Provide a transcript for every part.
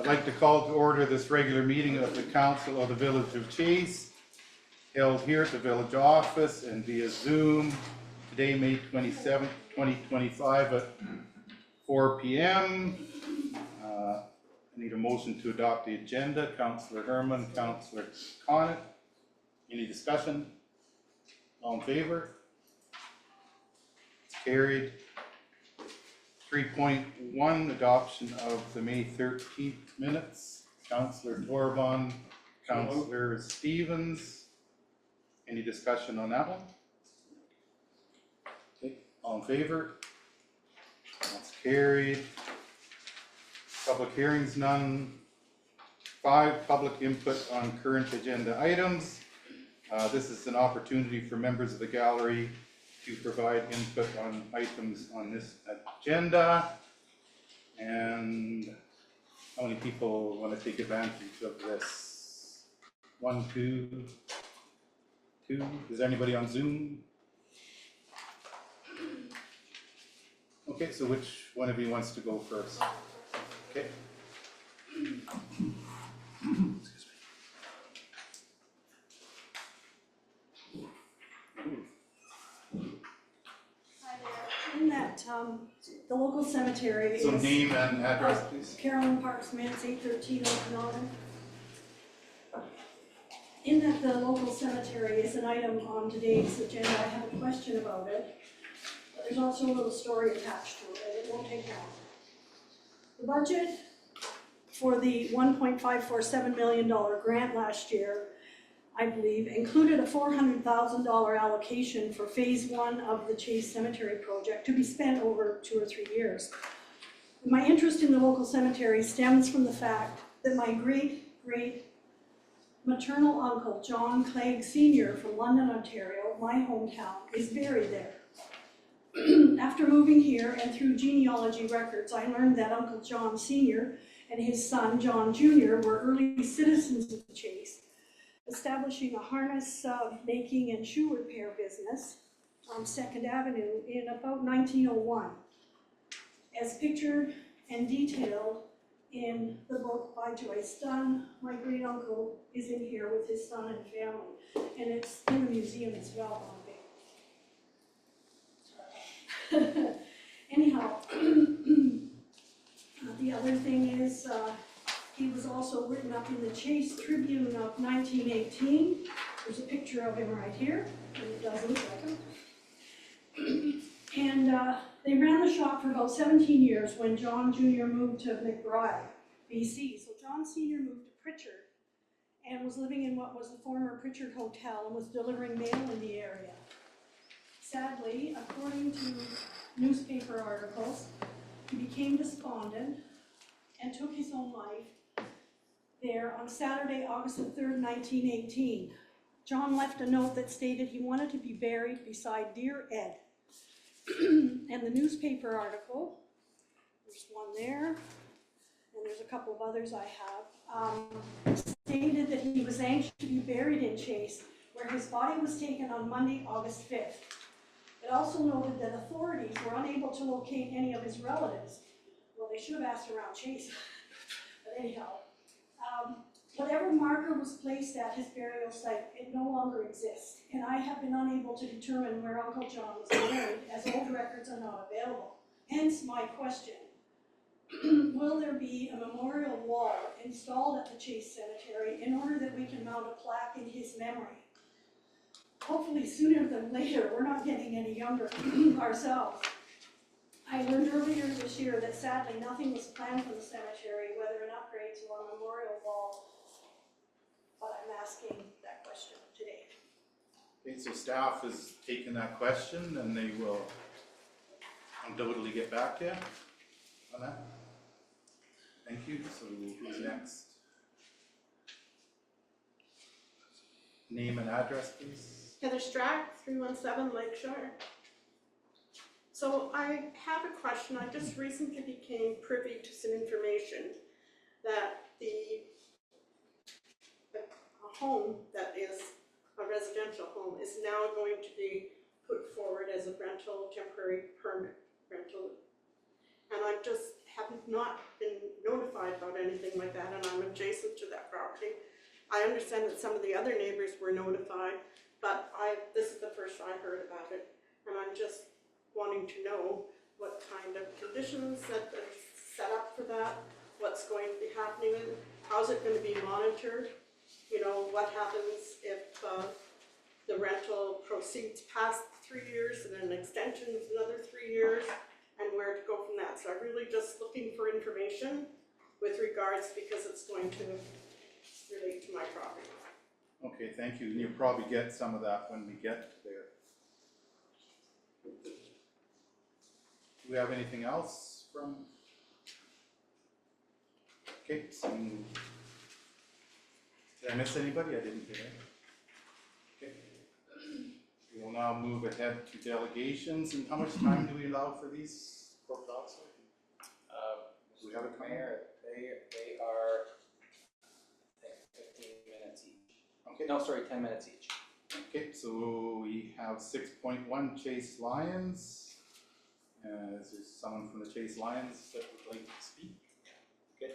I'd like to call to order this regular meeting of the Council of the Village of Chase, held here at the village office and via Zoom, today, May 27th, 2025 at 4 p.m. I need a motion to adopt the agenda. Councillor Herman, Councillor Conant. Any discussion? All in favor? It's carried. 3.1, adoption of the May 13th minutes. Councillor Torban, Councillor Stevens. Any discussion on that one? Okay, all in favor? That's carried. Public hearings, none. 5, public input on current agenda items. This is an opportunity for members of the gallery to provide input on items on this agenda. And how many people want to take advantage of this? 1, 2, 2. Is anybody on Zoom? Okay, so which one of you wants to go first? Okay. In that, the local cemetery So is name and address, please. Carolyn Parks Mance, 813 Okanagan. In that the local cemetery is an item on today's agenda. I have a question about it. But there's also a little story attached to it. It won't take long. The budget for the $1.547 million grant last year, I believe, included a $400,000 allocation for phase 1 of the Chase Cemetery project to be spent over 2 or 3 years. My interest in the local cemetery stems from the fact that my great maternal uncle, John Clegg Sr. from London, Ontario, my hometown, is buried there. After moving here and through genealogy records, I learned that Uncle John Sr. and his son, John Jr., were early citizens of Chase, establishing a harness making and shoe repair business on 2nd Avenue in about 1901. As pictured and detailed in the book by Joyce Dunn, my great uncle is in here with his son and family, and it's in the museum as well on video. Anyhow, the other thing is he was also written up in the Chase Tribune of 1918. There's a picture of him right here, and it does look like him. And they ran the shop for about 17 years when John Jr. moved to McBride, BC. So John Sr. moved to Pritchard and was living in what was the former Pritchard Hotel and was delivering mail in the area. Sadly, according to newspaper articles, he became despondent and took his own life there on Saturday, August the 3rd, 1918. John left a note that stated he wanted to be buried beside Dear Ed. And the newspaper article, there's one there, and there's a couple of others I have, stated that he was anxious to be buried in Chase, where his body was taken on Monday, August 5th. It also noted that authorities were unable to locate any of his relatives. Well, they should have asked around Chase, but anyhow. Whatever marker was placed at his burial site, it no longer exists, and I have been unable to determine where Uncle John was buried, as old records are not available. Hence my question. Will there be a memorial wall installed at the Chase Cemetery in order that we can mount a plaque in his memory? Hopefully sooner than later. We're not getting any younger ourselves. I learned earlier this year that sadly nothing was planned for the cemetery, whether an upgrade to a memorial wall, but I'm asking that question today. Okay, so staff has taken that question and they will undoubtedly get back to you on that. Thank you. So who's next? Name and address, please. Heather Strack, 317 Lakeshore. So I have a question. I just recently became privy to some information that a home that is a residential home is now going to be put forward as a rental, temporary permit rental. And I'm just have not been notified about anything like that, and I'm adjacent to that property. I understand that some of the other neighbors were notified, but this is the first I heard about it, and I'm just wanting to know what kind of conditions that are set up for that, what's going to be happening, how's it going to be monitored, you know, what happens if the rental proceeds past 3 years and an extension is another 3 years, and where to go from that. So I'm really just looking for information with regards, because it's going to relate to my property. Okay, thank you. And you'll probably get some of that when we get there. Do we have anything else from? Okay, so did I miss anybody? I didn't hear. Okay. We will now move ahead to delegations. And how much time do we allow for these, Corp Officer? Do we have a Mayor, they are, I think, 15 minutes each. Okay. No, sorry, 10 minutes each. Okay, so we have 6.1 Chase Lions. Is there someone from the Chase Lions that would like to speak? Okay.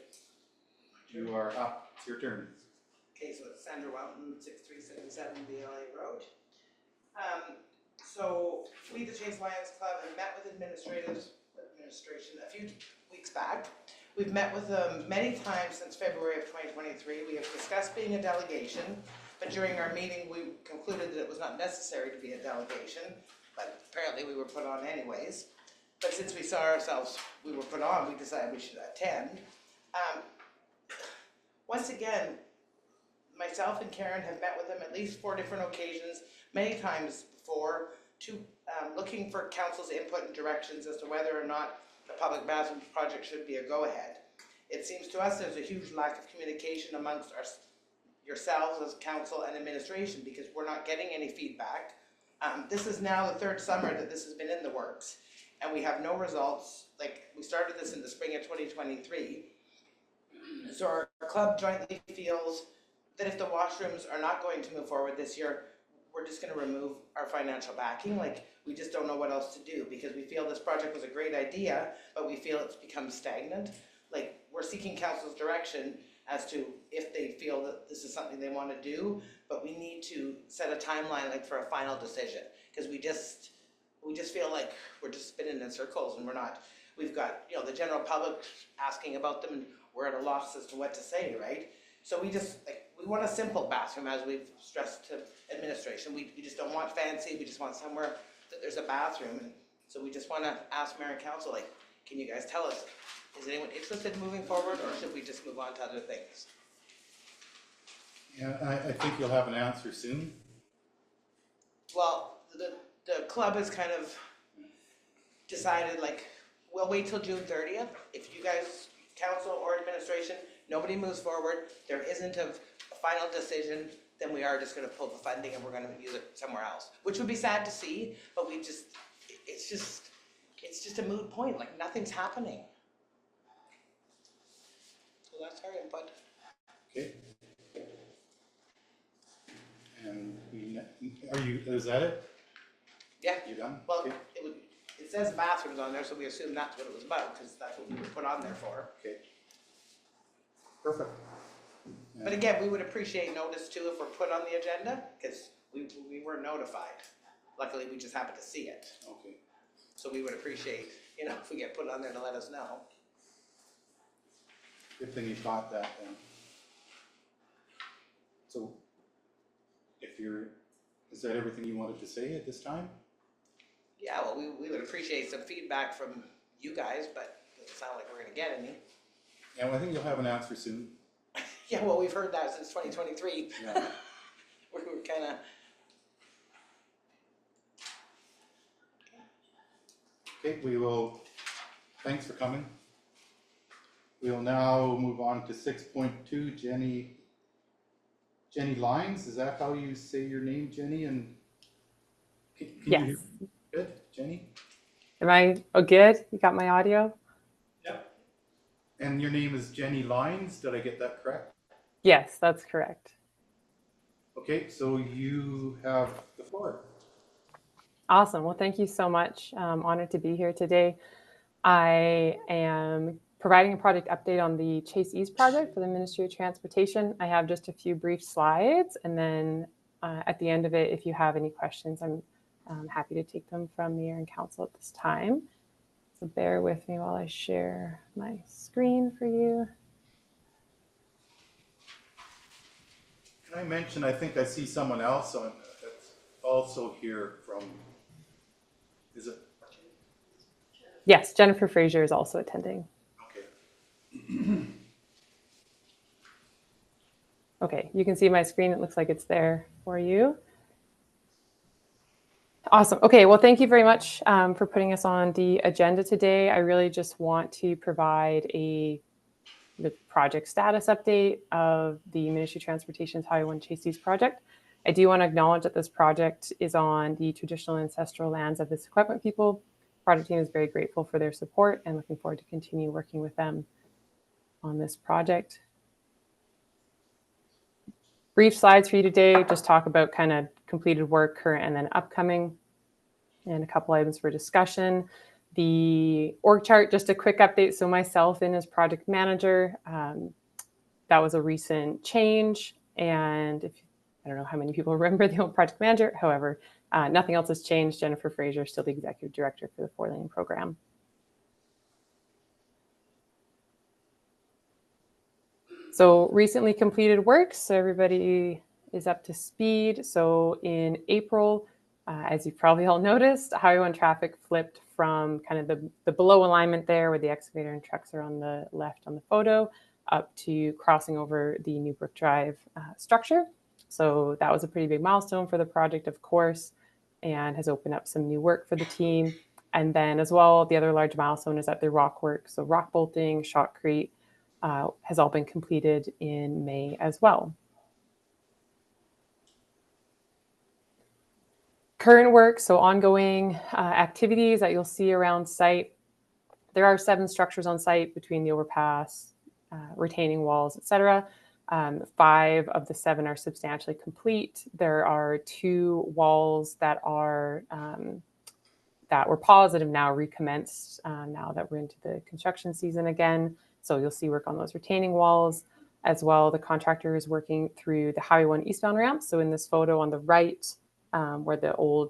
You are up. It's your turn. Okay, so it's Sandra Welton, 6377 BLA Road. So we, the Chase Lions Club, have met with administration a few weeks back. We've met with them many times since February of 2023. We have discussed being a delegation, but during our meeting we concluded that it was not necessary to be a delegation, but apparently we were put on anyways. But since we saw ourselves, we were put on, we decided we should attend. Once again, myself and Karen have met with them at least 4 different occasions, many times before, looking for council's input and directions as to whether or not the public bathroom project should be a go-ahead. It seems to us there's a huge lack of communication amongst yourselves as council and administration, because we're not getting any feedback. This is now the 3rd summer that this has been in the works, and we have no results. Like, we started this in the spring of 2023. So our club jointly feels that if the washrooms are not going to move forward this year, we're just gonna remove our financial backing. Like, we just don't know what else to do, because we feel this project was a great idea, but we feel it's become stagnant. Like, we're seeking council's direction as to if they feel that this is something they wanna do, but we need to set a timeline, like, for a final decision. Cause we just feel like we're just spinning in circles, and we've got, you know, the general public asking about them, and we're at a loss as to what to say, right? So we want a simple bathroom, as we've stressed to administration. We just don't want fancy, we just want somewhere that there's a bathroom. And so we just wanna ask mayor and council, like, can you guys tell us, is anyone interested in moving forward, or should we just move on to other things? Yeah, I think you'll have an answer soon. Well, the club has kind of decided, like, we'll wait till June 30th. If you guys, council or administration, nobody moves forward, there isn't a final decision, then we are just gonna pull the funding and we're gonna use it somewhere else. Which would be sad to see, but it's just a moot point, like, nothing's happening. So that's our input. Okay. And is that it? Yeah. You done? Well, Okay. it says bathrooms on there, so we assume that's what it was about, because that's what we were put on there for. Okay. Perfect. But again, we would appreciate notice too if we're put on the agenda, because we were notified. Luckily, we just happened to see it. Okay. So we would appreciate, you know, if we get put on there to let us know. Good thing you caught that then. So, is that everything you wanted to say at this time? Yeah, well, we would appreciate some feedback from you guys, but it doesn't sound like we're gonna get any. Yeah, well, I think you'll have an answer soon. Yeah, well, we've heard that since 2023. Yeah. We were kinda, Okay, thanks for coming. We will now move on to 6.2, Jenny Lines. Is that how you say your name, Jenny? And can you hear Yes. me? Good, Jenny? Am I good? You got my audio? And your name is Jenny Lines, did I get that correct? Yes, that's correct. Okay, so you have the floor. Awesome. Well, thank you so much. Honored to be here today. I am providing a project update on the Chase East project for the Ministry of Transportation. I have just a few brief slides, and then at the end of it, if you have any questions, I'm happy to take them from Mayor and Council at this time. So bear with me while I share my screen for you. Can I mention, I think I see someone else on that's also here from, is it? Yes, Jennifer Fraser is also attending. Okay. Okay, you can see my screen. It looks like it's there for you. Awesome. Okay, well, thank you very much for putting us on the agenda today. I really just want to provide the project status update of the Ministry of Transportation's Highway 1 Chase East project. I do want to acknowledge that this project is on the traditional ancestral lands of the Secwepemc people. The project team is very grateful for their support and looking forward to continue working with them on this project. Brief slides for you today, just talk about kind of completed work, current, and then upcoming, and a couple items for discussion. The org chart, just a quick update. So myself in as project manager, that was a recent change. And if I don't know how many people remember the old project manager, however, nothing else has changed. Jennifer Fraser, still the executive director for the 4-lane program. So recently completed work, so everybody is up to speed. So in April, as you've probably all noticed, Highway 1 traffic flipped from kind of the below alignment there where the excavator and trucks are on the left on the photo up to crossing over the New Brook Drive structure. So that was a pretty big milestone for the project, of course, and has opened up some new work for the team. And then as well, the other large milestone is that the rock work, so rock bolting, shotcrete, has all been completed in May as well. Current work, so ongoing activities that you'll see around site. There are 7 structures on site between the overpass, retaining walls, etc. 5 of the 7 are substantially complete. There are 2 walls that are that were positive now recommenced now that we're into the construction season again. So you'll see work on those retaining walls as well. The contractor is working through the Highway 1 eastbound ramp. So in this photo on the right, where the old,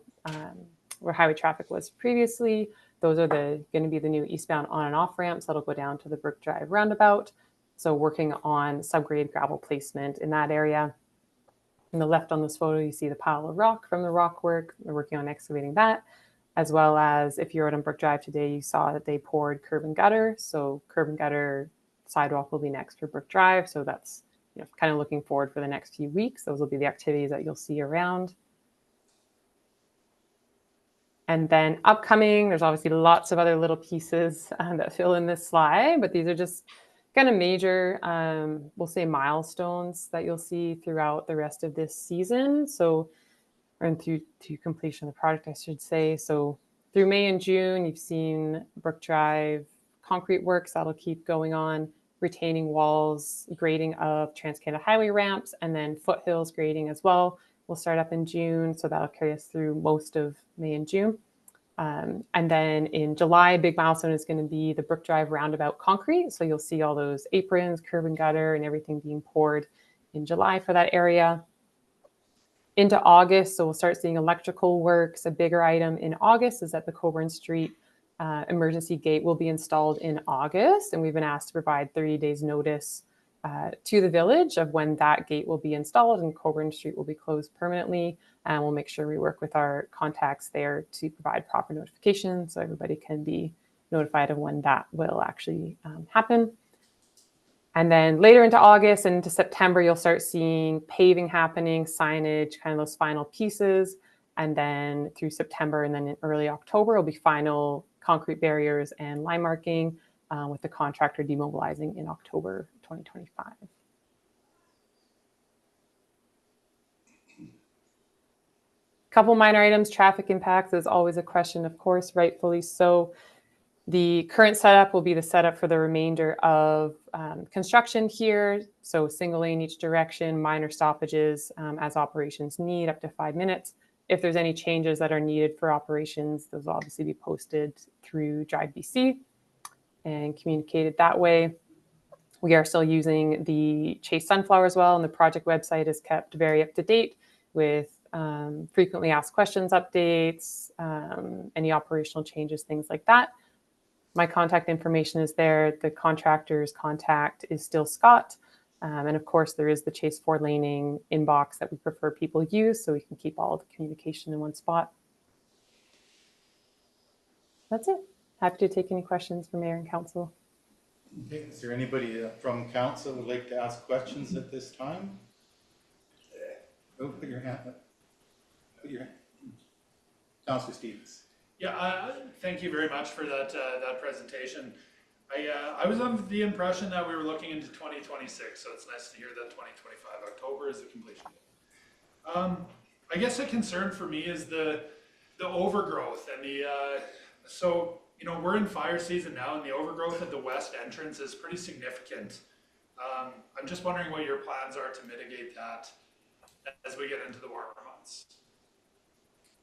where highway traffic was previously, those are going to be the new eastbound on and off ramps that'll go down to the Brook Drive roundabout. So working on subgrade gravel placement in that area. On the left on this photo, you see the pile of rock from the rock work. They're working on excavating that. As well as if you're out on Brook Drive today, you saw that they poured curb and gutter. So curb and gutter sidewalk will be next for Brook Drive. So that's kind of looking forward for the next few weeks. Those will be the activities that you'll see around. And then upcoming, there's obviously lots of other little pieces that fill in this slide, but these are just kind of major, we'll say milestones that you'll see throughout the rest of this season. So and through to completion of the project, I should say. So through May and June, you've seen Brook Drive concrete works that'll keep going on, retaining walls, grading of Trans-Canada Highway ramps, and then foothills grading as well. We'll start up in June, so that'll carry us through most of May and June. And then in July, a big milestone is going to be the Brook Drive roundabout concrete. So you'll see all those aprons, curb and gutter, and everything being poured in July for that area. Into August, so we'll start seeing electrical works. A bigger item in August is that the Coburn Street emergency gate will be installed in August, and we've been asked to provide 30 days notice to the village of when that gate will be installed and Coburn Street will be closed permanently. And we'll make sure we work with our contacts there to provide proper notification so everybody can be notified of when that will actually happen. And then later into August and into September, you'll start seeing paving happening, signage, kind of those final pieces. And then through September and then in early October will be final concrete barriers and line marking with the contractor demobilizing in October 2025. Couple minor items, traffic impacts is always a question, of course, rightfully so. The current setup will be the setup for the remainder of construction here. So single lane each direction, minor stoppages as operations need, up to 5 minutes. If there's any changes that are needed for operations, those will obviously be posted through Drive BC. and communicated that way. We are still using the Chase Sunflower as well, and the project website is kept very up to date with frequently asked questions updates, any operational changes, things like that. My contact information is there. The contractor's contact is still Scott. And of course, there is the Chase 4-laning inbox that we prefer people use so we can keep all of the communication in one spot. That's it. Happy to take any questions from Mayor and Council. Okay, is there anybody from council who would like to ask questions at this time? Oh, put your hand up. Put your hand. Councilor Stevens. Yeah, thank you very much for that that presentation. I was under the impression that we were looking into 2026, so it's nice to hear that 2025 October is the completion date. I guess a concern for me is the overgrowth and the so you know we're in fire season now, and the overgrowth at the west entrance is pretty significant. I'm just wondering what your plans are to mitigate that as we get into the warmer months.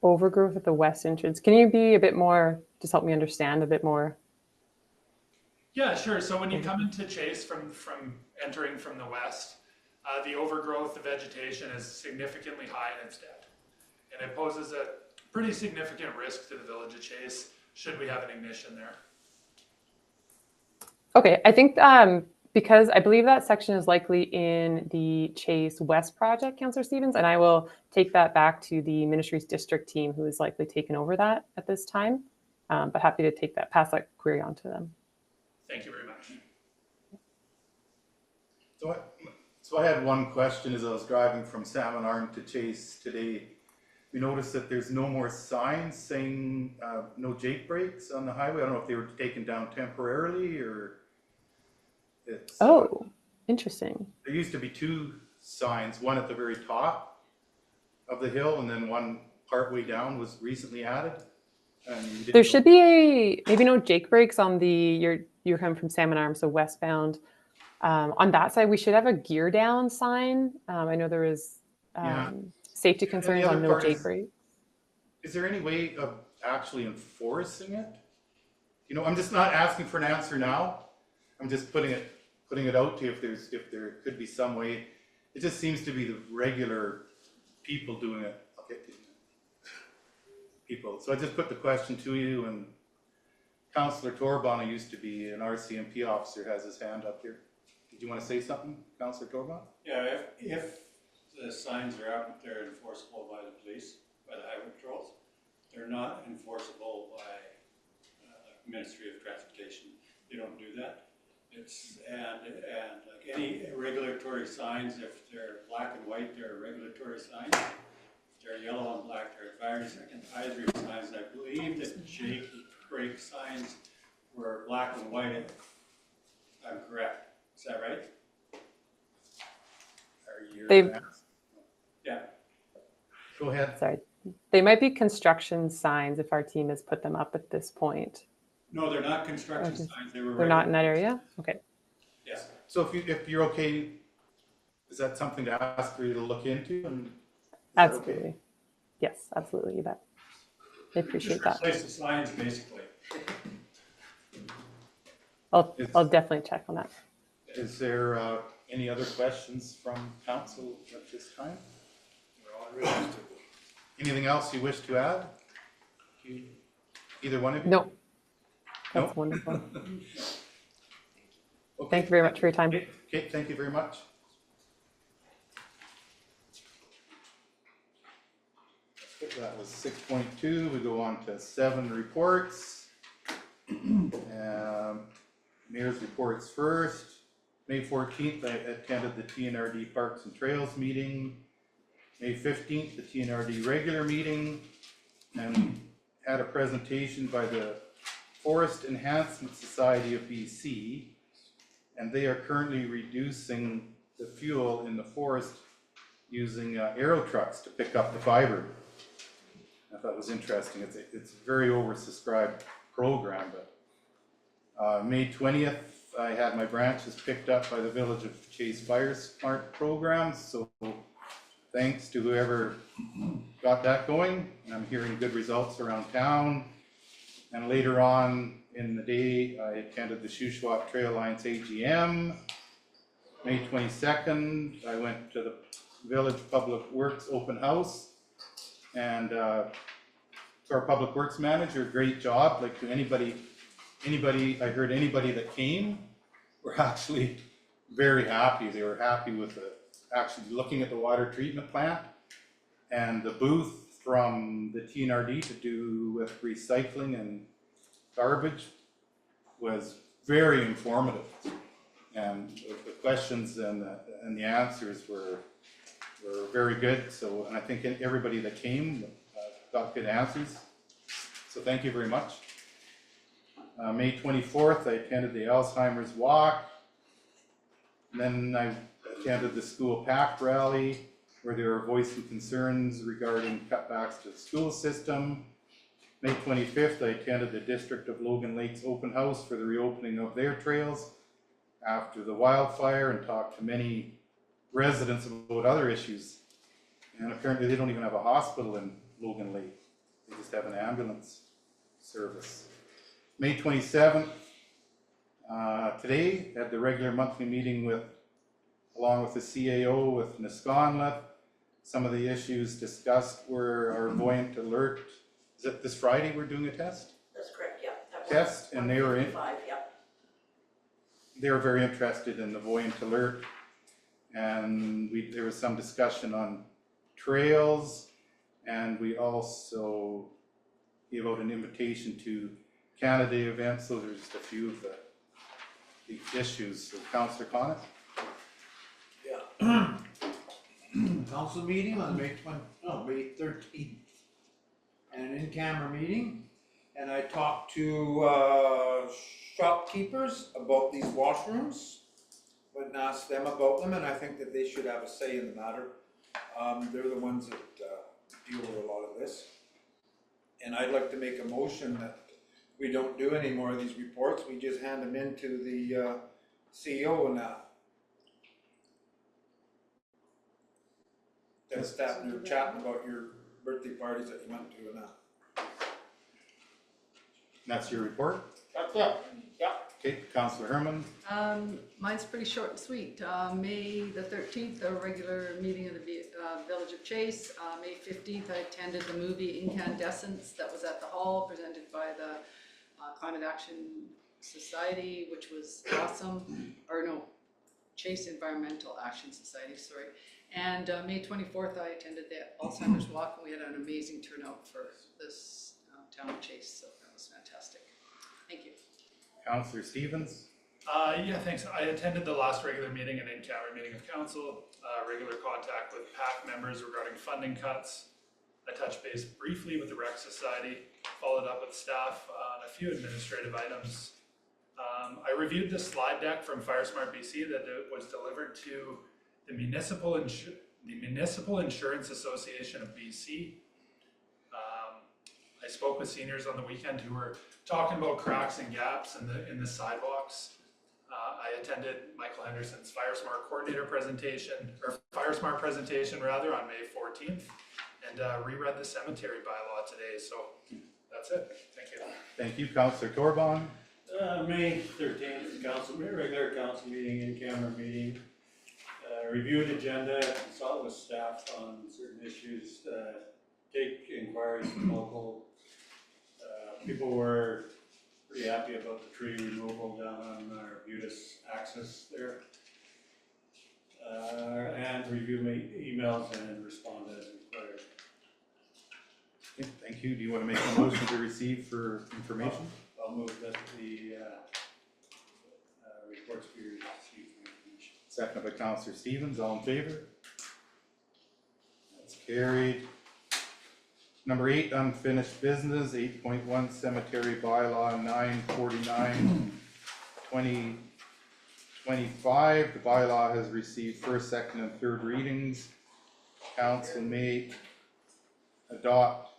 Overgrowth at the west entrance. Can you be a bit more, just help me understand a bit more? Yeah, sure. So when you come into Chase from entering from the west, the overgrowth, the vegetation is significantly high and it's dead. And it poses a pretty significant risk to the village of Chase should we have an ignition there. Okay, I think because I believe that section is likely in the Chase West project, Councillor Stevens, and I will take that back to the Ministries District team who is likely taken over that at this time. But happy to take that, pass that query on to them. Thank you very much. So I had one question as I was driving from Salmon Arm to Chase today. We noticed that there's no more signs saying no jake breaks on the highway. I don't know if they were taken down temporarily or it's... Oh, interesting. There used to be two signs, one at the very top of the hill and then one partway down was recently added. There should be maybe no jake breaks on the, you're coming from Salmon Arm, so westbound. On that side, we should have a gear down sign. I know there is safety concerns on no jake breaks. Is there any way of actually enforcing it? You know, I'm just not asking for an answer now. I'm just putting it out to you if there could be some way. It just seems to be the regular people doing it. I'll get to you. People. So I just put the question to you, and Councillor Torbonne, who used to be an RCMP officer, has his hand up here. Did you want to say something, Councillor Torbonne? Yeah, if the signs are out, they're enforceable by the police, by the highway patrols. They're not enforceable by Ministry of Transportation. They don't do that. It's and like any regulatory signs, if they're black and white, they're regulatory signs. If they're yellow and black, they're advisory signs. I believe that jake brake signs were black and white. If I'm correct. Is that right? Yeah. Go ahead. Sorry. They might be construction signs if our team has put them up at this point. No, they're not construction signs. They're not in that area? Okay. Yes. So if you're okay, is that something to ask for you to look into? And Absolutely. Okay? Yes, absolutely. You bet. I appreciate that. Replace the signs, basically. I'll definitely check on that. Is there any other questions from council at this time? Anything else you wish to add? Either one of you? No. That's No? wonderful. Okay. Thank you very much for your time. Okay, thank you very much. That was 6.2. We go on to 7 reports. Mayor's reports first. May 14th, I attended the TNRD Parks and Trails meeting. May 15th, the TNRD regular meeting, and had a presentation by the Forest Enhancement Society of BC, and they are currently reducing the fuel in the forest using aero trucks to pick up the fiber. I thought it was interesting. It's a very oversubscribed program, but May 20th, I had my branches picked up by the Village of Chase Fire Smart program, so thanks to whoever got that going. I'm hearing good results around town. And later on in the day, I attended the Shuswap Trail Alliance AGM. May 22nd, I went to the Village Public Works Open House. And to our Public Works Manager, great job. Like to anybody, I heard anybody that came were actually very happy. They were happy with actually looking at the water treatment plant and the booth from the TNRD to do with recycling and garbage was very informative. And the questions and the answers were very good. So, and I think everybody that came got good answers. So thank you very much. May 24th, I attended the Alzheimer's Walk. And then I attended the school PAC rally where they were voicing concerns regarding cutbacks to the school system. May 25th, I attended the District of Logan Lakes open house for the reopening of their trails after the wildfire and talked to many residents about other issues. And apparently they don't even have a hospital in Logan Lake. They just have an ambulance service. May 27th, today, had the regular monthly meeting along with the CAO with Nisconleth. Some of the issues discussed were our Voyant Alert. Is it this Friday we're doing a test? That's correct, yeah. That Test, and they were 155, yeah. they were very interested in the Voyant Alert. And there was some discussion on trails, and we also gave out an invitation to Canada Day events. Those are just a few of the issues. So Councillor Coniff? Yeah. Council meeting on May 13th. And an in-camera meeting, and I talked to shopkeepers about these washrooms. Went and asked them about them, and I think that they should have a say in the matter. They're the ones that deal with a lot of this. And I'd like to make a motion that we don't do any more of these reports, we just hand them in to the CEO and then staff and you're chatting about your birthday parties that you went to and that. That's your report? That's it, yeah. Okay, Councillor Herman? Mine's pretty short and sweet. May the 13th, a regular meeting of the Village of Chase. May 15th, I attended the movie Incandescence that was at the hall, presented by the Climate Action Society, which was awesome. Or no, Chase Environmental Action Society, sorry. And May 24th, I attended the Alzheimer's Walk, and we had an amazing turnout for this town of Chase, so that was fantastic. Thank you. Councillor Stevens? Yeah, thanks. I attended the last regular meeting and in-camera meeting of council, regular contact with PAC members regarding funding cuts. I touched base briefly with the Rec Society, followed up with staff on a few administrative items. I reviewed the slide deck from FireSmart BC that was delivered to the Municipal Insurance Association of BC. I spoke with seniors on the weekend who were talking about cracks and gaps in the sidewalks. I attended Michael Henderson's FireSmart coordinator presentation, or FireSmart presentation rather, on May 14th, and reread the cemetery bylaw today. So that's it. Thank you. Thank you, Councillor Torbon. May 13th, regular council meeting, in-camera meeting. Reviewed agenda, consult with staff on certain issues, take inquiries from local. People were pretty happy about the tree removal down on our Budas access there. And review emails and respond as required. Okay, thank you. Do you want to make a motion to receive for information? I'll move that the reports be received for information. Second by Councillor Stevens, all in favor? That's carried. Number 8, unfinished business, 8.1 cemetery bylaw 949 2025. The bylaw has received first, second, and third readings. Council may adopt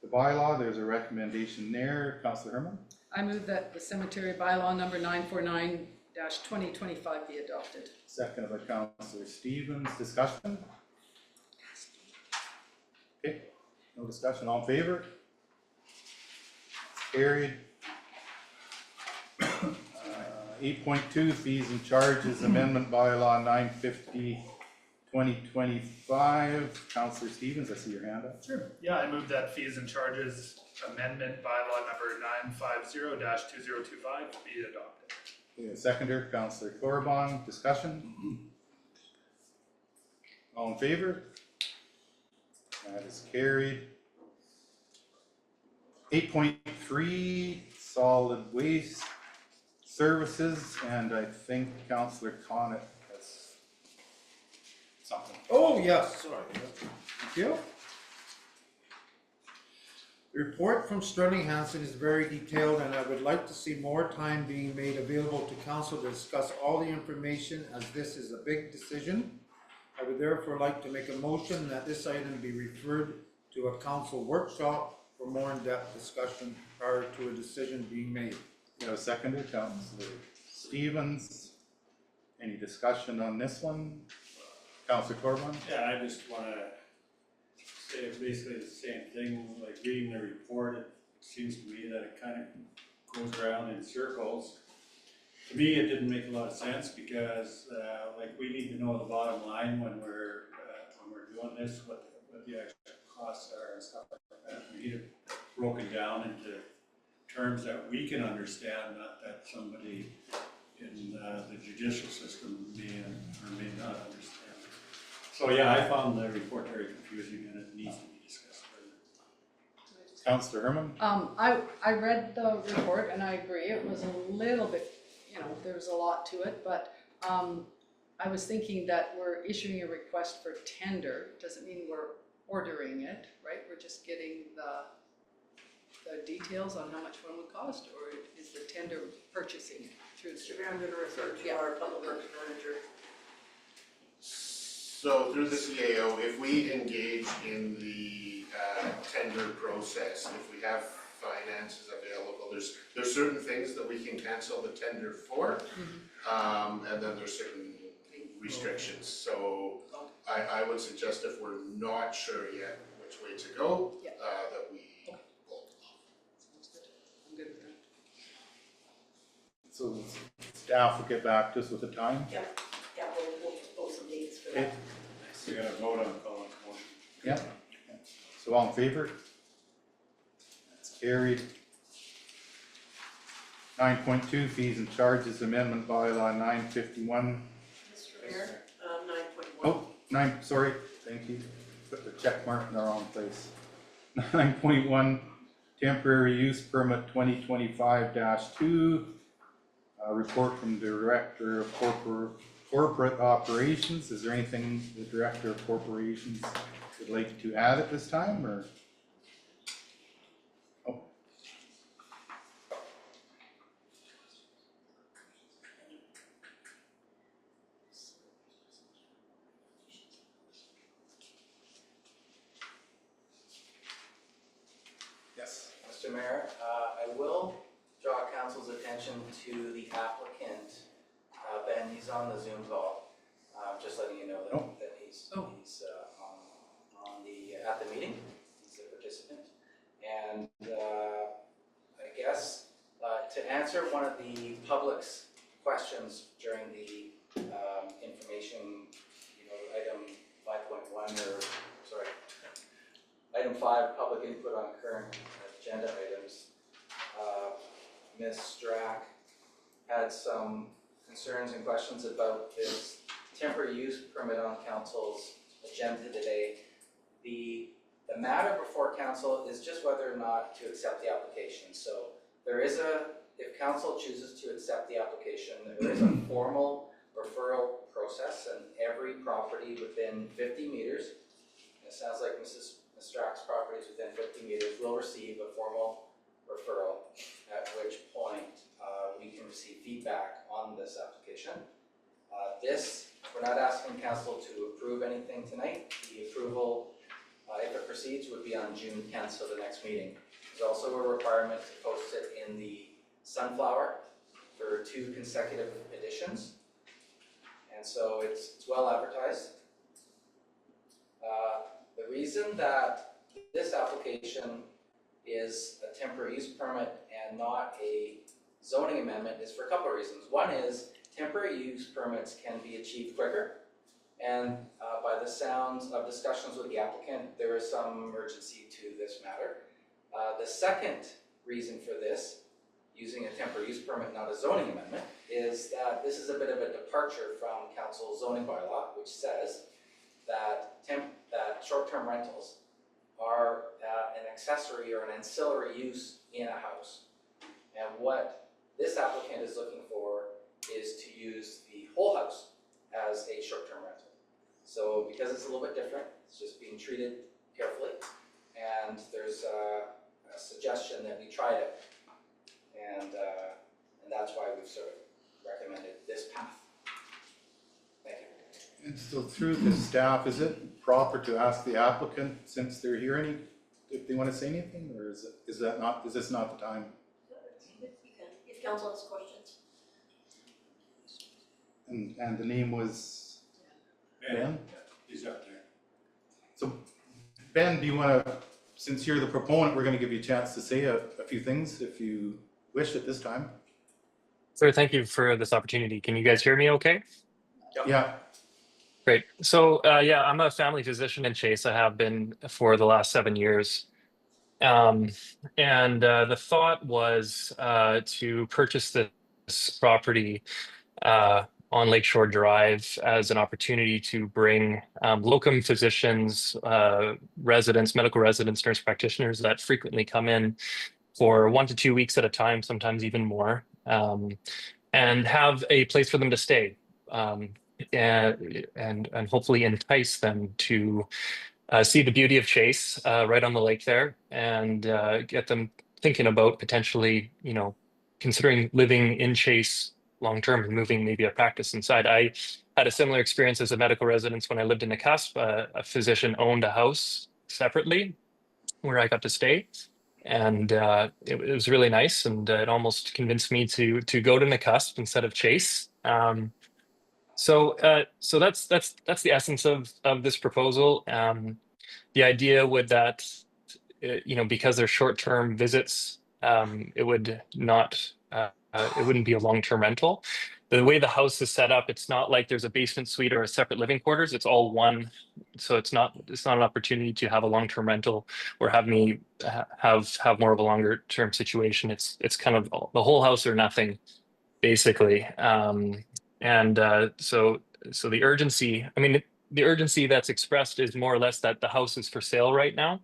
the bylaw. There's a recommendation there. Councillor Herman? I move that the cemetery bylaw number 949-2025 be adopted. Second by Councillor Stevens. Discussion? Okay, no discussion. All in favor? It's carried. 8.2, fees and charges, amendment bylaw 950/2025. Councillor Stevens, I see your hand up. Sure. Yeah, I move that fees and charges amendment bylaw number 950-2025 be adopted. Okay, seconder, Councillor Corbon, discussion? All in favor? That is carried. 8.3, solid waste services, and I think Councillor Conick has something. Oh, yes, sorry. Thank you. The report from Sterling Hansen is very detailed, and I would like to see more time being made available to council to discuss all the information, as this is a big decision. I would therefore like to make a motion that this item be referred to a council workshop for more in-depth discussion prior to a decision being made. You have a seconder, Councillor Stevens. Any discussion on this one? Councillor Corbon? Yeah, I just wanna say basically the same thing, like reading the report, it seems to me that it kind of goes around in circles. To me, it didn't make a lot of sense because, like, we need to know the bottom line when we're doing this, what the actual costs are and stuff like that. We need it broken down into terms that we can understand, not that somebody in the judicial system may or may not understand. So yeah, I found the report very confusing and it needs to be discussed further. Councillor Herman? I read the report and I agree, it was a little bit, there was a lot to it, but I was thinking that we're issuing a request for tender, doesn't mean we're ordering it, right? We're just getting the details on how much one would cost, or is the tender purchasing it through the? I'm gonna refer to Yeah. our public works manager. So through the CAO, if we engage in the tender process, if we have finances available, there's certain things that we can cancel the tender for, and then there's certain restrictions. So I would suggest if we're not sure yet which way to go, Yeah. that we hold off. Sounds good. I'm good with that. So staff will get back to us with a time? Yeah, we'll propose some dates for Okay. that. So you gotta vote on calling the motion. Yeah. So all in favor? That's carried. 9.2, fees and charges, amendment bylaw 951. Mr. Mayor, 9.1. Oh, 9, sorry, thank you. Put the check mark in the wrong place. 9.1, temporary use permit 2025-2. Report from the Director of Corporate Operations. Is there anything the Director of Corporations would like to add at this time, or? Oh. Yes. Mr. Mayor, I will draw council's attention to the applicant, Ben, he's on the Zoom call, just letting you know that, Oh. that he's on at the meeting, he's a participant. And I guess to answer one of the public's questions during the information, item 5.1 item 5, public input on current agenda items. Ms. Strack had some concerns and questions about this temporary use permit on council's agenda today. The matter before council is just whether or not to accept the application. So there is if council chooses to accept the application, there is a formal referral process, and every property within 50 meters, it sounds like Ms. Strack's property is within 50 meters, will receive a formal referral, at which point we can receive feedback on this application. We're not asking council to approve anything tonight. The approval, if it proceeds, would be on June 10th, so the next meeting. There's also a requirement to post it in the Sunflower for 2 consecutive editions. And so it's well advertised. The reason that this application is a temporary use permit and not a zoning amendment is for a couple of reasons. One is temporary use permits can be achieved quicker, and by the sounds of discussions with the applicant, there is some urgency to this matter. The second reason for this, using a temporary use permit, not a zoning amendment, is that this is a bit of a departure from council's zoning bylaw, which says that short-term rentals are an accessory or an ancillary use in a house. And what this applicant is looking for is to use the whole house as a short-term rental. So because it's a little bit different, it's just being treated carefully, and there's a suggestion that we try it, and that's why we've sort of recommended this path. Thank you. And so through the staff, is it proper to ask the applicant, since they're here, if they want to say anything, or is this not the time? You can, if council has questions. And the name was Ben? He's up there. So Ben, do you want to, since you're the proponent, we're going to give you a chance to say a few things if you wish at this time. Sir, thank you for this opportunity. Can you guys hear me okay? Yeah. Great. So yeah, I'm a family physician in Chase. I have been for the last 7 years. And the thought was to purchase this property on Lakeshore Drive as an opportunity to bring locum physicians, residents, medical residents, nurse practitioners that frequently come in for 1 to 2 weeks at a time, sometimes even more, and have a place for them to stay. And hopefully entice them to see the beauty of Chase right on the lake there, and get them thinking about potentially, considering living in Chase long term and moving maybe a practice inside. I had a similar experience as a medical resident when I lived in Nakusp. A physician owned a house separately where I got to stay, and it was really nice, and it almost convinced me to go to Nakusp instead of Chase. So that's the essence of this proposal. The idea would that, because they're short-term visits, it wouldn't be a long-term rental. The way the house is set up, it's not like there's a basement suite or a separate living quarters. It's all one, so it's not an opportunity to have a long-term rental or have me have more of a longer-term situation. It's kind of the whole house or nothing, basically. So the urgency, the urgency that's expressed is more or less that the house is for sale right now.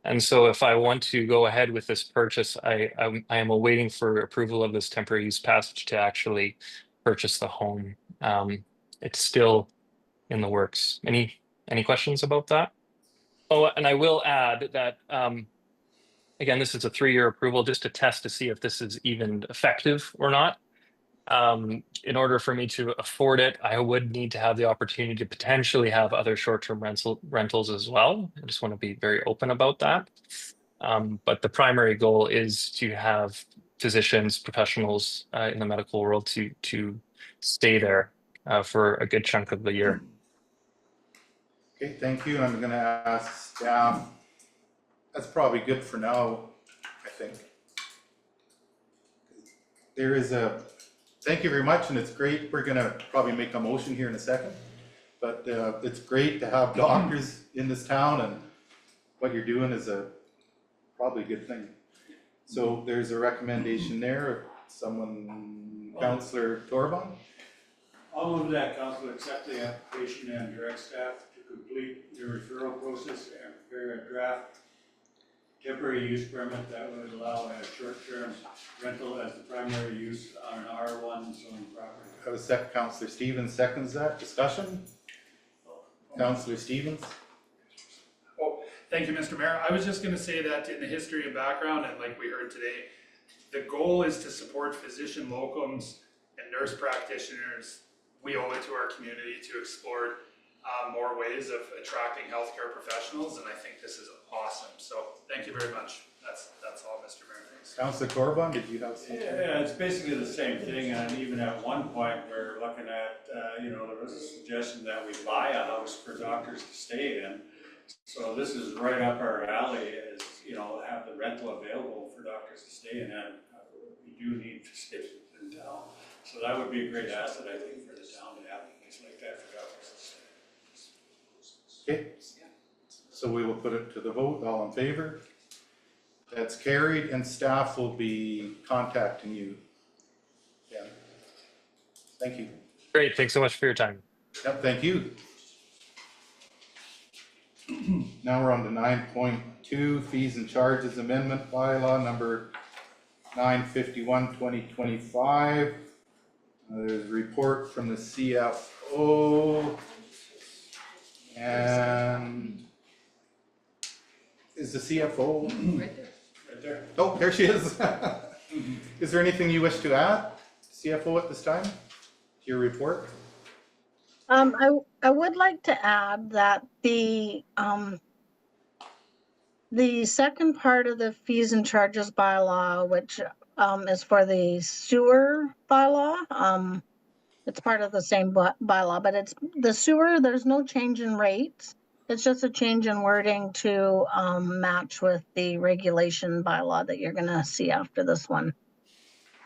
And so if I want to go ahead with this purchase, I am awaiting for approval of this temporary use passage to actually purchase the home. It's still in the works. Any questions about that? Oh, and I will add that, again, this is a 3-year approval just to test to see if this is even effective or not. In order for me to afford it, I would need to have the opportunity to potentially have other short-term rentals as well. I just want to be very open about that. But the primary goal is to have physicians, professionals in the medical world to stay there for a good chunk of the year. Okay, thank you. And I'm going to ask staff. That's probably good for now, I think. There is a. Thank you very much, and it's great. We're going to probably make a motion here in a second, but it's great to have doctors in this town, and what you're doing is probably a good thing. So there's a recommendation there. Someone, Councillor Torban? I'll move that council accept the application and direct staff to complete the referral process and prepare a draft temporary use permit that would allow a short-term rental as the primary use on an R1 zone property. I have a second. Councillor Stevens seconds that. Discussion? Councillor Stevens? Oh, thank you, Mr. Mayor. I was just going to say that in the history and background, and like we heard today, the goal is to support physician locums and nurse practitioners. We owe it to our community to explore more ways of attracting healthcare professionals, and I think this is awesome. So thank you very much. That's all, Mr. Mayor. Thanks. Councillor Torban, did you have something? Yeah, it's basically the same thing, and even at one point, we're looking at, there was a suggestion that we buy a house for doctors to stay in, So this is right up our alley, as, you know, have the rental available for doctors to stay in, and we do need physicians in town. So that would be a great asset, I think, for the town to have a place like that for doctors to stay. Okay, so we will put it to the vote, all in favor? That's carried, and staff will be contacting you. Yeah. Thank you. Great, thanks so much for your time. Yep, thank you. Now we're on to 9.2, fees and charges amendment bylaw number 951, 2025. There's a report from the CFO. And is the CFO? Right there. Right there. Oh, there she is. Is there anything you wish to add, CFO, at this time, to your report? I would like to add that the second part of the fees and charges bylaw, which is for the sewer bylaw, it's part of the same bylaw, but it's the sewer, there's no change in rates. It's just a change in wording to match with the regulation bylaw that you're gonna see after this one.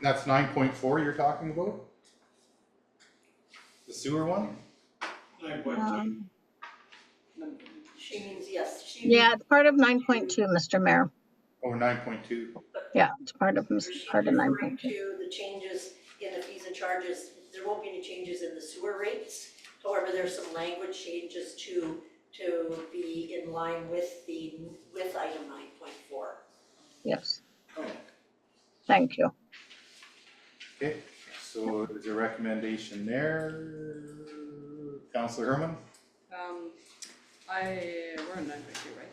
That's 9.4 you're talking about? The sewer one? 9.2. She means yes, Yeah, it's part of 9.2, Mr. Mayor. Or 9.2? Yeah, it's part of she's 9.2. referring to the changes in the fees and charges. There won't be any changes in the sewer rates. However, there's some language changes to be in line with item 9.4. Yes. Thank you. Okay, so there's a recommendation there. Councillor Herman? We're on 9.2, right?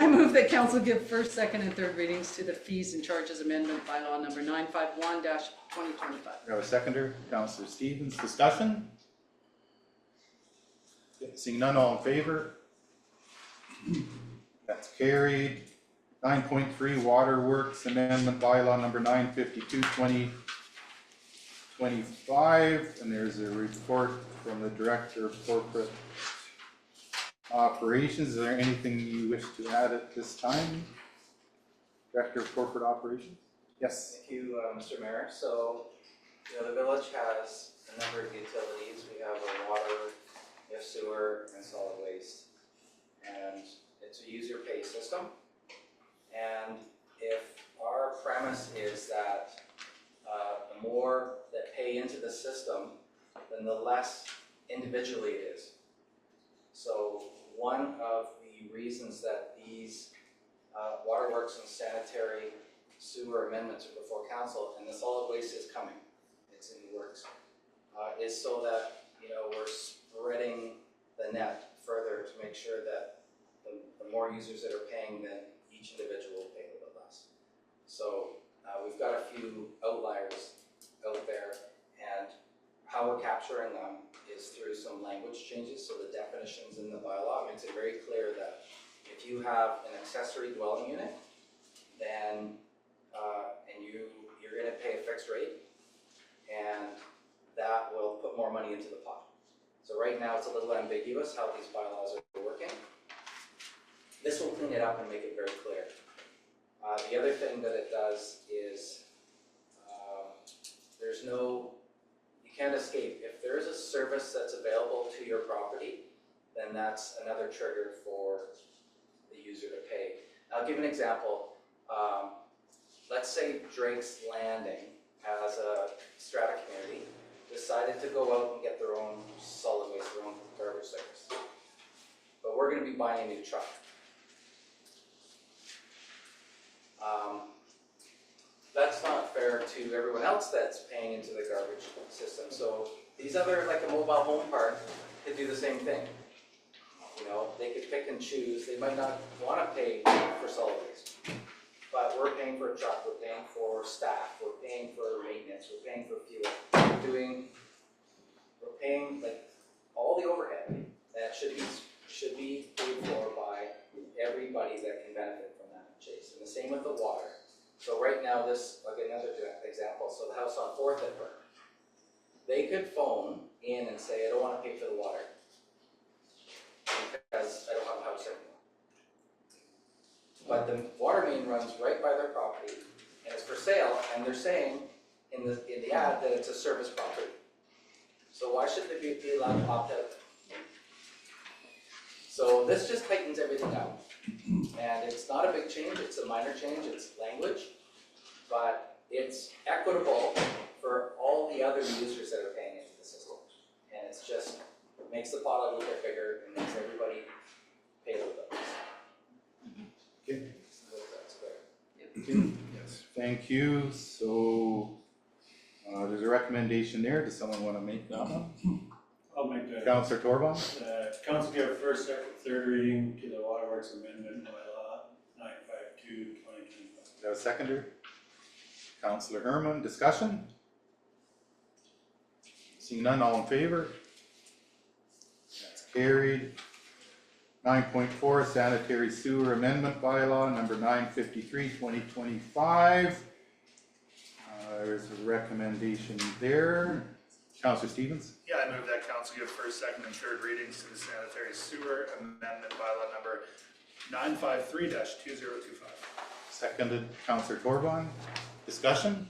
I move that council give first, second, and third readings to the fees and charges amendment bylaw number 951-2025. We have a seconder, Councillor Stevens. Discussion? Okay, seeing none, all in favor? That's carried. 9.3 Waterworks Amendment Bylaw number 952, 2025, and there's a report from the Director of Corporate Operations. Is there anything you wish to add at this time? Director of Corporate Operations? Yes. Thank you, Mr. Mayor. So, you know, the village has a number of utilities. We have a water, we have sewer, and solid waste. And it's a user pay system. And if our premise is that the more that pay into the system, then the less individually it is. So one of the reasons that these waterworks and sanitary sewer amendments are before council, and the solid waste is coming, it's in the works, is so that, you know, we're spreading the net further to make sure that the more users that are paying, then each individual will pay a little bit less. So we've got a few outliers out there, and how we're capturing them is through some language changes. So the definitions in the bylaw makes it very clear that if you have an accessory dwelling unit, then and you're going to pay a fixed rate, and that will put more money into the pot. So right now it's a little ambiguous how these bylaws are working. This will clean it up and make it very clear. The other thing that it does is you can't escape. If there is a service that's available to your property, then that's another trigger for the user to pay. I'll give an example. Let's say Drake's Landing, as a strata community, decided to go out and get their own solid waste, their own garbage service. But we're going to be buying a new truck. That's not fair to everyone else that's paying into the garbage system. So these other, like a mobile home park, could do the same thing. You know, they could pick and choose. They might not want to pay for solid waste, but we're paying for a truck, we're paying for staff, we're paying for maintenance, we're paying for fuel. We're paying like all the overhead that should be paid for by everybody that can benefit from that chase. And the same with the water. So right now, this, like another example, so the house on 4th at Burke, they could phone in and say, I don't want to pay for the water because I don't have but the water main runs right by their property, and it's for sale, and they're saying in the ad that it's a service property. So why should they be allowed to opt out? So this just tightens everything up. And it's not a big change, it's a minor change, it's language, but it's equitable for all the other users that are paying into the system. And it's just, makes the pot a little bit bigger and makes everybody pay a little bit less. Okay. So that's fair. Yes, thank you. So, there's a recommendation there. Does someone want to make that one? I'll make that. Councillor Torban? Council give first, second, third reading to the Waterworks Amendment bylaw 952/2025. Is that a seconder? Councillor Herman, discussion? Seeing none, all in favor? That's carried. 9.4 sanitary sewer amendment bylaw number 953/2025. There's a recommendation there. Councillor Stevens? Yeah, I move that council give first, second, and third readings to the sanitary sewer amendment bylaw number 953-2025. Seconded, Councillor Torban. Discussion?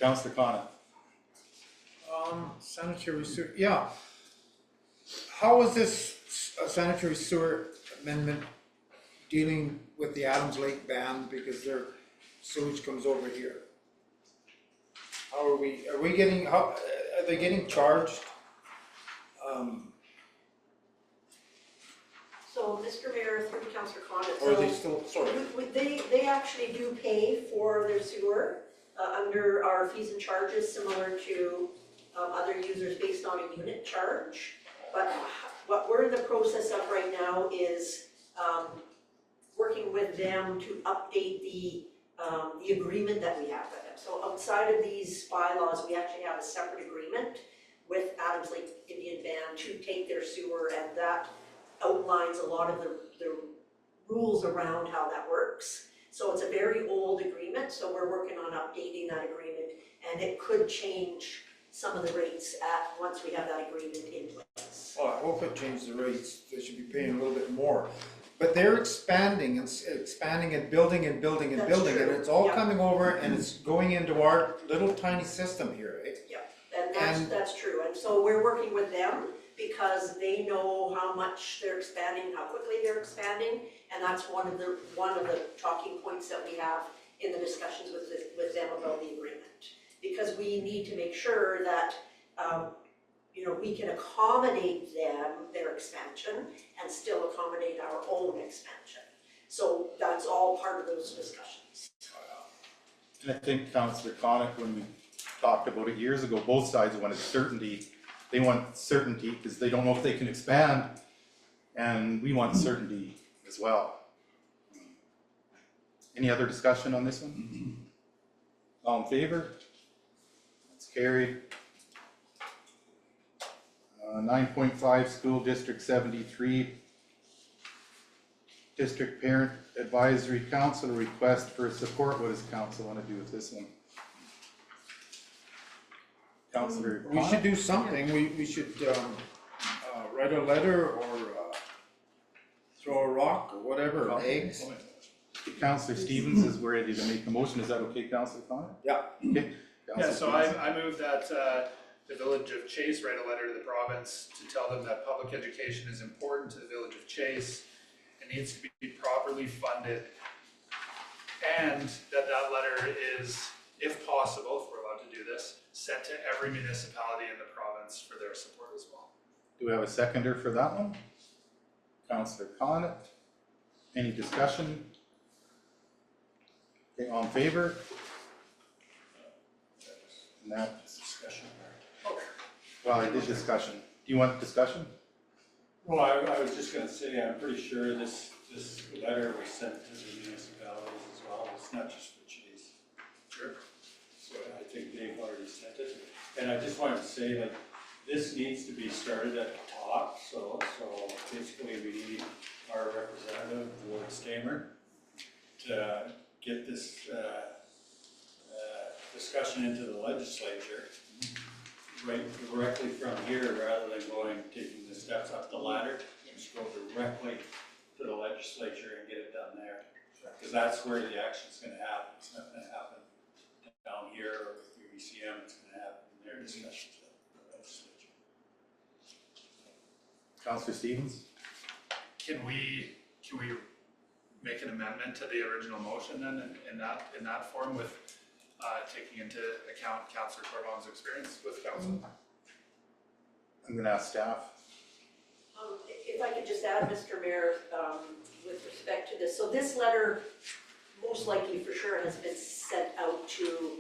Councillor Connaught? Sanitary sewer, yeah. How is this sanitary sewer amendment dealing with the Adams Lake band because their sewage comes over here? How are we getting, are they getting charged? So, Mr. Mayor, through Councillor Condit, Or are they still, sorry, they actually do pay for their sewer under our fees and charges, similar to other users based on a unit charge. But what we're in the process of right now is working with them to update the agreement that we have with them. So outside of these bylaws, we actually have a separate agreement with Adams Lake Indian Band to take their sewer, and that outlines a lot of the rules around how that works. So it's a very old agreement, so we're working on updating that agreement, and it could change some of the rates once we have that agreement in place. well, I hope it changed the rates, they should be paying a little bit more. But they're expanding and building and building and That's building, and true, it's all yeah. coming over and it's going into our little tiny system here, eh? And that's true, and so we're working with them because they know how much they're expanding, how quickly they're expanding, and that's one of the talking points that we have in the discussions with them about the agreement. Because we need to make sure that, we can accommodate their expansion, and still accommodate our own expansion. So that's all part of those discussions. And I think Councillor Connaught, when we talked about it years ago, both sides wanted certainty. They want certainty because they don't know if they can expand, and we want certainty as well. Any other discussion on this one? All in favor? That's carried. 9.5 School District 73 District Parent Advisory Council request for support. What does council want to do with this one? Councillor We should do something, we should, write a letter or, throw a rock or whatever, eggs. Councillor Stevens is ready to make a motion. Is that okay, Councillor Connor? Yeah. Okay. Yeah, so Councillor I move that the Village of Chase write a letter to the province to tell them that public education is important to the Village of Chase. It needs to be properly funded, and that letter is, if possible, if we're allowed to do this, sent to every municipality in the province for their support as well. Do we have a seconder for that one? Councillor Connaught. Any discussion? Okay, all in favor? And that, Discussion. well, I did discussion. Do you want discussion? Well, I was just gonna say, I'm pretty sure this letter was sent to the municipalities as well, it's not just for Chase. Sure. So I think they've already sent it, and I just wanted to say that this needs to be started at the top, so basically we need our representative, Ward Stamer, to get this, discussion into the legislature, right directly from here, rather than taking the steps up the ladder, just go directly to the legislature and get it done there. Because that's where the action's gonna happen. It's not gonna happen down here or with UBCM, it's gonna happen in their discussions with the legislature. Counselor Stevens? Can we make an amendment to the original motion then in that form with taking into account Councillor Corbon's experience with council? I'm gonna ask staff. If I could just add, Mr. Mayor, with respect to this, so this letter most likely for sure has been sent out to,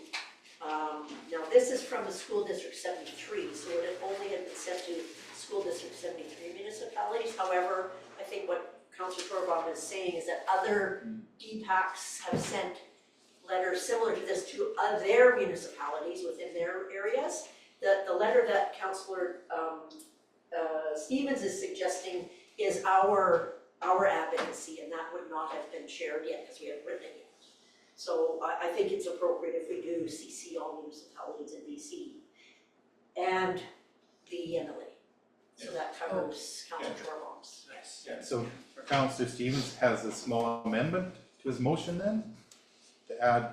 now this is from the school district 73, so it only had been sent to school district 73 municipalities. However, I think what Councillor Corbon is saying is that other DPACs have sent letters similar to this to their municipalities within their areas. The letter that Councillor Stevens is suggesting is our advocacy, and that would not have been shared yet because we haven't written it yet. So I think it's appropriate if we do CC all municipalities in BC and the MLA. So that covers Councillor Corbon's. Nice. Yeah. So Councillor Stevens has a small amendment to his motion then, to add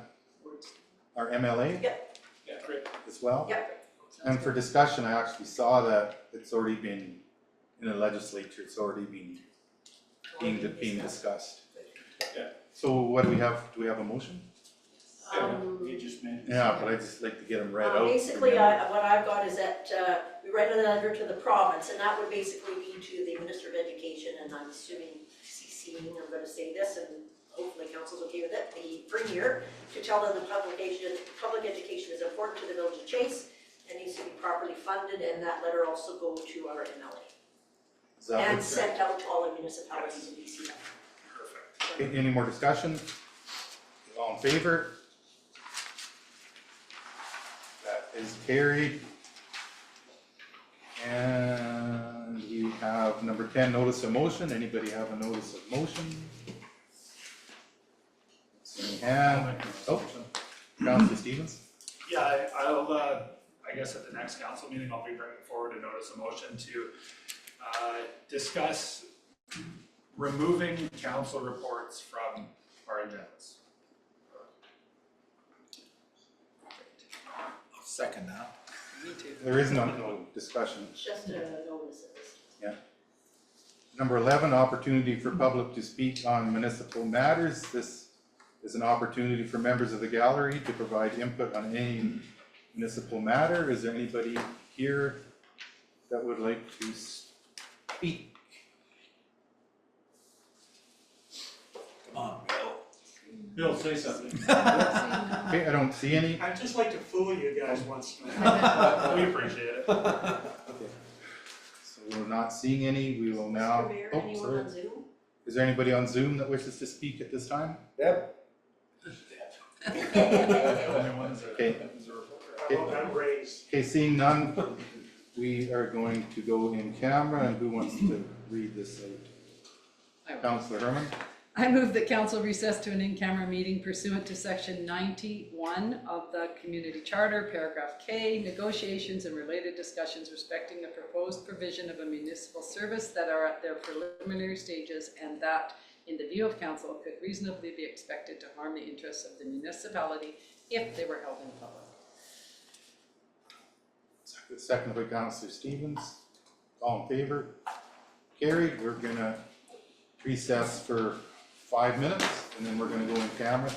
our MLA Yep. Yeah, great. as well? Yep. And for discussion, I actually saw that it's already been, in the legislature, it's already been being discussed. Yeah. So what do we have a motion? You just made it. Yeah, but I just like to get them read out. Basically, what I've got is that we write a letter to the province, and that would basically be to the Minister of Education, and I'm assuming CCing, I'm gonna say this, and hopefully council's okay with it, the Premier, to tell them the public education is important to the village of Chase and needs to be properly funded, and that letter also go to our MLA. Is that And what- sent out to all the municipalities in BC. Perfect. Okay, any more discussion? All in favor? That is carried. And we have number 10, notice of motion. Anybody have a notice of motion? Any hand? Oh, Councillor Stevens? Yeah, I'll, I guess at the next council meeting, I'll be bringing forward a notice of motion to discuss removing council reports from our agendas. Second that. Me too. There is no discussion. Just a notice of this. Number 11, opportunity for public to speak on municipal matters. This is an opportunity for members of the gallery to provide input on any municipal matter. Is there anybody here that would like to speak? Come on, Bill. Bill, say something. Okay, I don't see any. I'd just like to fool you guys once in a while. We appreciate it. Okay. So we're not seeing any. We will now. Mr. Mayor, Oh, anyone sorry. on Zoom? Is there anybody on Zoom that wishes to speak at this time? Yep. The only ones that Okay. is a reporter. I hope I'm raised. Okay, seeing none, we are going to go in camera, and who wants to read this out? Councillor Herman? I move that council recess to an in-camera meeting pursuant to section 91 of the Community Charter, paragraph K, negotiations and related discussions respecting the proposed provision of a municipal service that are at their preliminary stages and that, in the view of council, could reasonably be expected to harm the interests of the municipality if they were held in public. Second by Councillor Stevens. All in favor? Carried. We're gonna recess for 5 minutes, and then we're gonna go in camera.